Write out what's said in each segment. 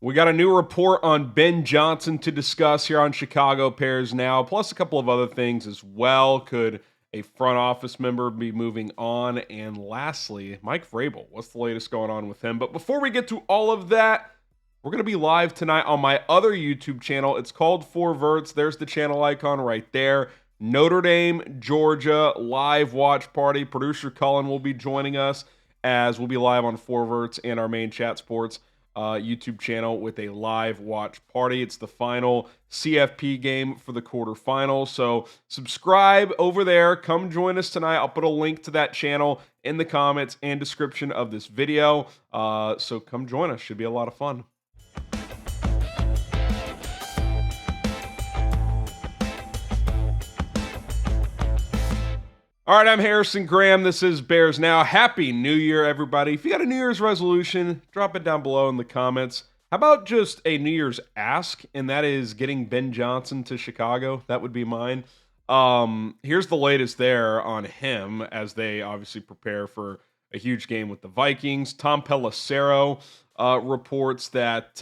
We got a new report on Ben Johnson to discuss here on Chicago Bears Now, plus a couple of other things as well. Could a front office member be moving on? And lastly, Mike Vrabel. What's the latest going on with him? But before we get to all of that, we're going to be live tonight on my other YouTube channel. It's called Four Verts. There's the channel icon right there. Notre Dame, Georgia, live watch party. Producer Cullen will be joining us as we'll be live on Four Verts and our main Chat Sports YouTube channel with a live watch party. It's the final CFP game for the quarterfinals. So subscribe over there. Come join us tonight. I'll put a link to that channel in the comments and description of this video. So come join us. Should be a lot of fun. All right, I'm Harrison Graham. This is Bears Now. Happy New Year, everybody. If you got a New Year's resolution, drop it down below in the comments. How about just a New Year's ask, and that is getting Ben Johnson to Chicago? That would be mine. Here's the latest there on him as they obviously prepare for a huge game with the Vikings. Tom Pelissero reports that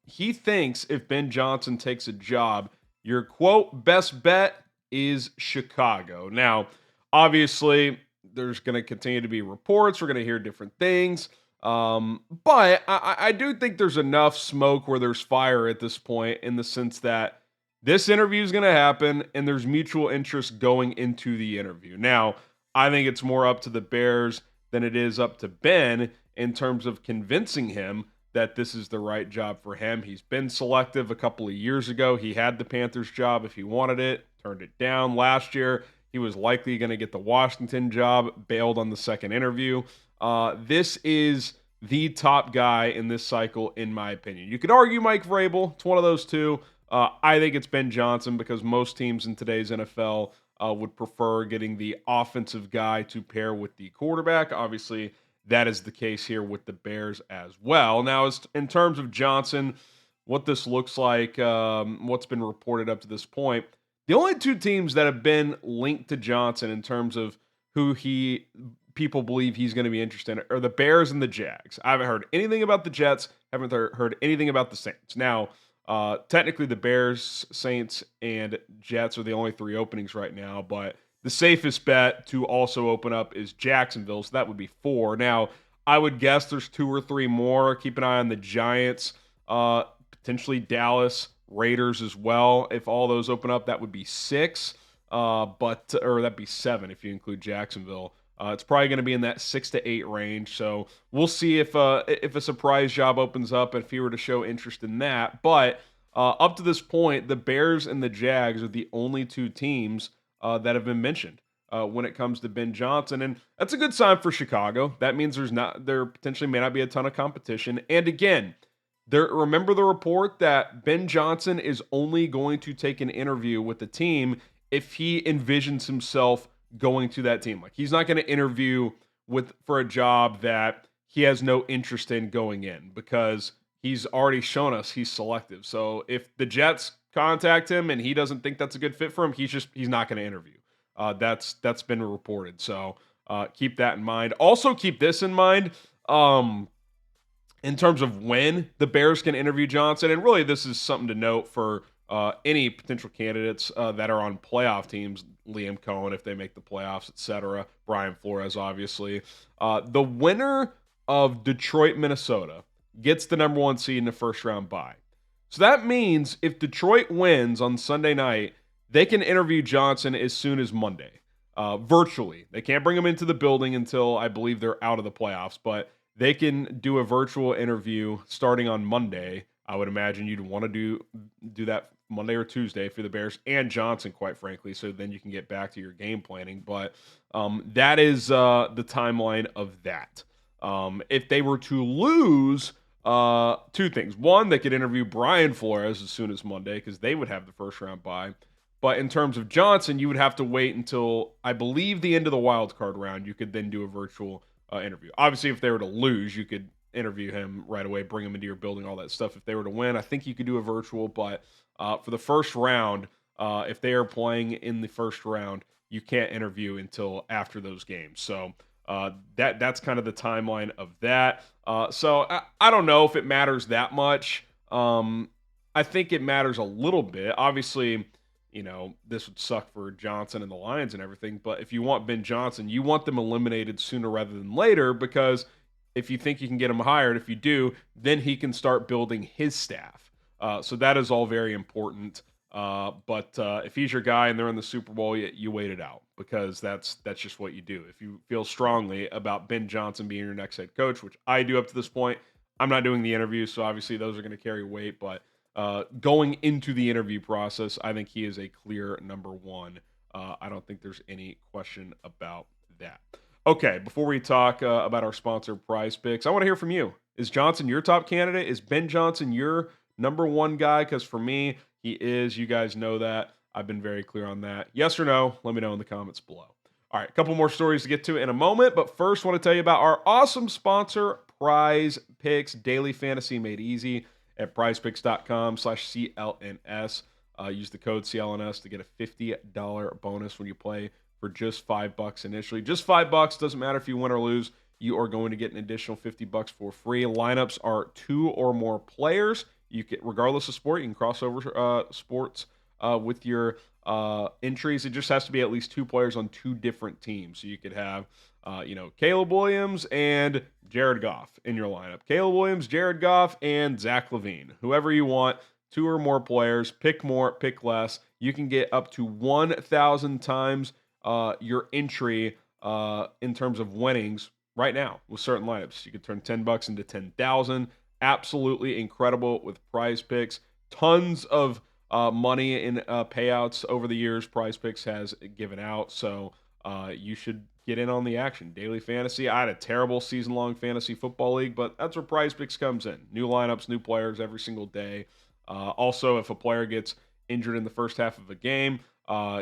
he thinks if Ben Johnson takes a job, your quote best bet is Chicago. Now, obviously, there's going to continue to be reports. We're going to hear different things. But I do think there's enough smoke where there's fire at this point, in the sense that this interview is going to happen and there's mutual interest going into the interview. Now, I think it's more up to the Bears than it is up to Ben in terms of convincing him that this is the right job for him. He's been selective a couple of years ago. He had the Panthers job if he wanted it, turned it down last year. He was likely going to get the Washington job, bailed on the second interview. This is the top guy in this cycle, in my opinion. You could argue Mike Vrabel. It's one of those two. I think it's Ben Johnson because most teams in today's NFL would prefer getting the offensive guy to pair with the quarterback. Obviously, that is the case here with the Bears as well. Now, as in terms of Johnson, what this looks like, what's been reported up to this point, the only two teams that have been linked to Johnson in terms of who people believe he's going to be interested in are the Bears and the Jags. I haven't heard anything about the Jets, haven't heard anything about the Saints. Now, technically the Bears, Saints, and Jets are the only three openings right now, but the safest bet to also open up is Jacksonville, so that would be 4. Now, I would guess there's 2 or 3 more. Keep an eye on the Giants, potentially Dallas, Raiders as well. If all those open up, that would be 6, or that'd be 7 if you include Jacksonville. It's probably going to be in that 6 to 8 range. So we'll see if a surprise job opens up, if he were to show interest in that. But up to this point, the Bears and the Jags are the only 2 teams that have been mentioned when it comes to Ben Johnson, and that's a good sign for Chicago. That means there potentially may not be a ton of competition. And again, remember the report that Ben Johnson is only going to take an interview with the team if he envisions himself going to that team. Like, he's not going to interview for a job that he has no interest in going in, because he's already shown us he's selective. So if the Jets contact him and he doesn't think that's a good fit for him, he's not going to interview. That's been reported. So keep that in mind. Also keep this in mind. In terms of when the Bears can interview Johnson, and really this is something to note for any potential candidates that are on playoff teams, Liam Cohen, if they make the playoffs, etc., Brian Flores, obviously. The winner of Detroit, Minnesota gets the number 1 seed in the first round bye. So that means if Detroit wins on Sunday night, they can interview Johnson as soon as Monday, virtually. They can't bring him into the building until I believe they're out of the playoffs, but they can do a virtual interview starting on Monday. I would imagine you'd want to do that Monday or Tuesday for the Bears and Johnson, quite frankly, so then you can get back to your game planning. But that is the timeline of that. If they were to lose, 2 things. One, they could interview Brian Flores as soon as Monday because they would have the first round bye. But in terms of Johnson, you would have to wait until, I believe, the end of the wild card round. You could then do a virtual interview. Obviously, if they were to lose, you could interview him right away, bring him into your building, all that stuff. If they were to win, I think you could do a virtual. But for the first round, if they are playing in the first round, you can't interview until after those games. So that's kind of the timeline of that. So I don't know if it matters that much. I think it matters a little bit. Obviously, this would suck for Johnson and the Lions and everything, but if you want Ben Johnson, you want them eliminated sooner rather than later, because if you think you can get him hired, if you do, then he can start building his staff. So that is all very important. But if he's your guy and they're in the Super Bowl, you wait it out, because that's just what you do. If you feel strongly about Ben Johnson being your next head coach, which I do up to this point, I'm not doing the interview, so obviously those are going to carry weight. But going into the interview process, I think he is a clear number one. I don't think there's any question about that. Okay, before we talk about our sponsor, PrizePicks, I want to hear from you. Is Johnson your top candidate? Is Ben Johnson your number one guy? Because for me, he is. You guys know that. I've been very clear on that. Yes or no? Let me know in the comments below. All right, a couple more stories to get to in a moment, but first, I want to tell you about our awesome sponsor, PrizePicks, daily fantasy made easy at prizepicks.com/CLNS. Use the code CLNS to get a $50 bonus when you play for just $5 initially. Just $5. Doesn't matter if you win or lose. You are going to get an additional $50 for free. Lineups are 2 or more players. You can, regardless of sport, you can cross over sports with your entries. It just has to be at least 2 players on 2 different teams. So you could have, Caleb Williams and Jared Goff in your lineup. Caleb Williams, Jared Goff, and Zach LaVine. Whoever you want, 2 or more players. Pick more, pick less. You can get up to 1,000 times your entry in terms of winnings right now with certain lineups. You could turn $10 into 10,000. Absolutely incredible with PrizePicks. Tons of money in payouts over the years PrizePicks has given out. So you should get in on the action. Daily fantasy. I had a terrible season-long fantasy football league, but that's where PrizePicks comes in. New lineups, new players every single day. Also, if a player gets injured in the first half of a game,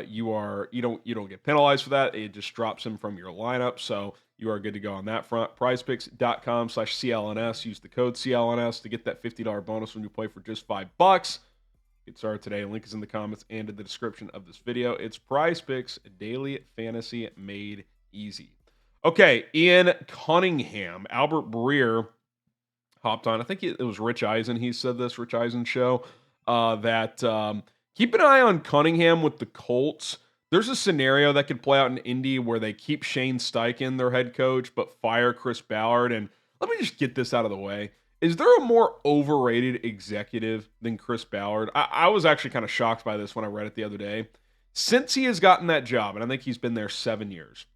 you don't get penalized for that. It just drops him from your lineup. So you are good to go on that front. PrizePicks.com/CLNS. Use the code CLNS to get that $50 bonus when you play for just $5. Get started today. Link is in the comments and in the description of this video. It's PrizePicks, daily fantasy made easy. Okay, Ian Cunningham, Albert Breer hopped on. I think it was Rich Eisen. He said this, Rich Eisen show, that keep an eye on Cunningham with the Colts. There's a scenario that could play out in Indy where they keep Shane Steichen, their head coach, but fire Chris Ballard. And let me just get this out of the way. Is there a more overrated executive than Chris Ballard? I was actually kind of shocked by this when I read it the other day. Since he has gotten that job, and I think he's been there 7 years,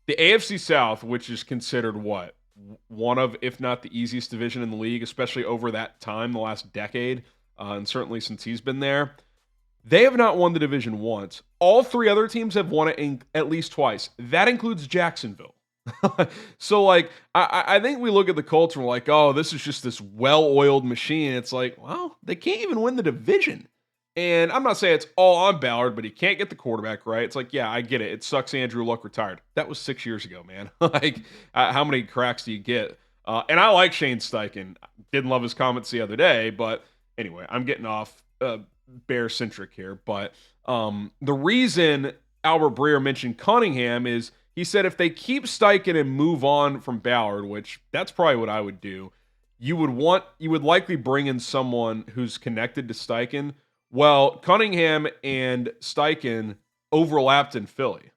the AFC South, which is considered what? One of, if not the easiest division in the league, especially over that time, the last decade, and certainly since he's been there, they have not won the division once. All 3 other teams have won it at least twice. That includes Jacksonville. So, I think we look at the Colts and we're like, oh, this is just this well-oiled machine. It's like, well, they can't even win the division. And I'm not saying it's all on Ballard, but he can't get the quarterback right. It's like, yeah, I get it. It sucks Andrew Luck retired. That was 6 years ago, man. How many cracks do you get? And I like Shane Steichen. Didn't love his comments the other day, but anyway, I'm getting off Bear-centric here. But the reason Albert Breer mentioned Cunningham is he said if they keep Steichen and move on from Ballard, which that's probably what I would do, you would likely bring in someone who's connected to Steichen. Well, Cunningham and Steichen overlapped in Philly.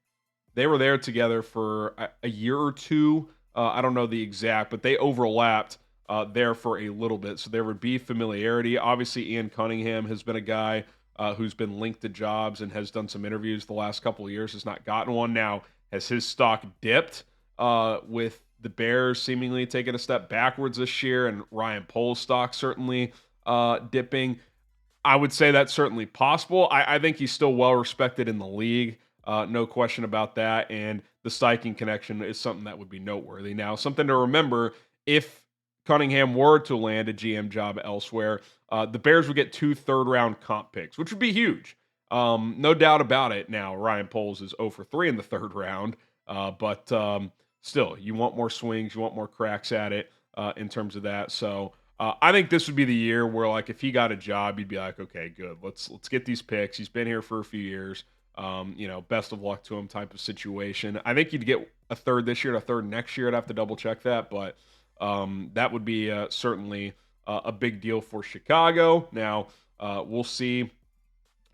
They were there together for a year or two. I don't know the exact, but they overlapped there for a little bit. So there would be familiarity. Obviously, Ian Cunningham has been a guy who's been linked to jobs and has done some interviews the last couple of years, has not gotten one. Now, has his stock dipped with the Bears seemingly taking a step backwards this year and Ryan Poles' stock certainly dipping? I would say that's certainly possible. I think he's still well respected in the league. No question about that. And the Steichen connection is something that would be noteworthy. Now, something to remember, if Cunningham were to land a GM job elsewhere, the Bears would get 2 third-round comp picks, which would be huge. No doubt about it. Now, Ryan Poles is 0 for 3 in the 3rd round. But still, you want more swings. You want more cracks at it in terms of that. So I think this would be the year where, like, if he got a job, you'd be like, okay, good. Let's get these picks. He's been here for a few years. Best of luck to him type of situation. I think you'd get a 3rd this year and a 3rd next year. I'd have to double check that, but that would be certainly a big deal for Chicago. Now, we'll see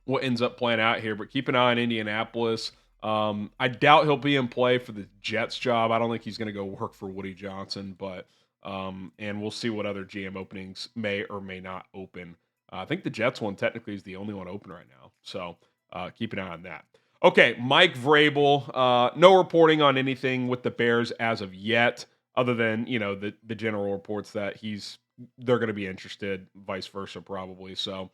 what ends up playing out here, but keep an eye on Indianapolis. I doubt he'll be in play for the Jets job. I don't think he's going to go work for Woody Johnson, but and we'll see what other GM openings may or may not open. I think the Jets one technically is the only one open right now, so keep an eye on that. Okay, Mike Vrabel. No reporting on anything with the Bears as of yet, other than the general reports that they're going to be interested, vice versa probably. So.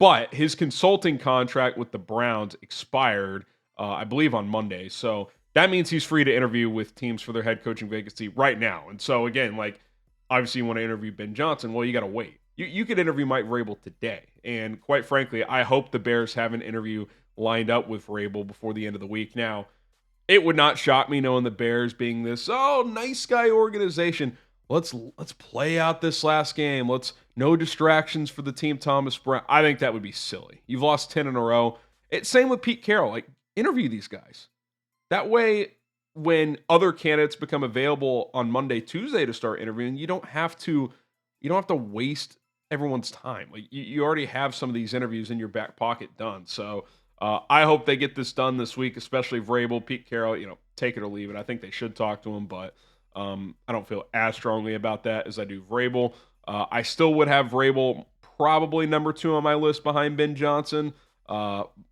But his consulting contract with the Browns expired, I believe, on Monday. So that means he's free to interview with teams for their head coaching vacancy right now. And so, again, obviously you want to interview Ben Johnson. Well, you got to wait. You could interview Mike Vrabel today. And quite frankly, I hope the Bears have an interview lined up with Vrabel before the end of the week. Now, it would not shock me knowing the Bears being this, nice guy organization. Let's play out this last game. No distractions for the team, Thomas Brown. I think that would be silly. You've lost 10 in a row. Same with Pete Carroll. Interview these guys. That way, when other candidates become available on Monday, Tuesday to start interviewing, you don't have to waste everyone's time. You already have some of these interviews in your back pocket done. So I hope they get this done this week, especially Vrabel, Pete Carroll. Take it or leave it. I think they should talk to him, but I don't feel as strongly about that as I do Vrabel. I still would have Vrabel probably number 2 on my list behind Ben Johnson.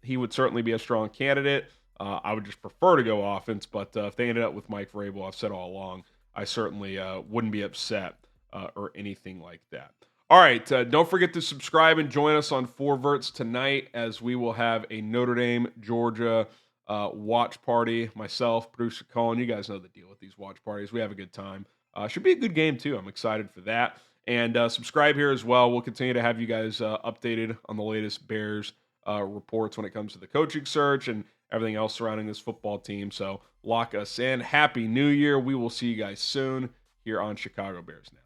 He would certainly be a strong candidate. I would just prefer to go offense, but if they ended up with Mike Vrabel, I've said all along, I certainly wouldn't be upset or anything like that. All right, don't forget to subscribe and join us on Four Verts tonight as we will have a Notre Dame, Georgia watch party. Myself, producer Colin, you guys know the deal with these watch parties. We have a good time. Should be a good game, too. I'm excited for that. And subscribe here as well. We'll continue to have you guys updated on the latest Bears reports when it comes to the coaching search and everything else surrounding this football team. So lock us in. Happy New Year. We will see you guys soon here on Chicago Bears Now.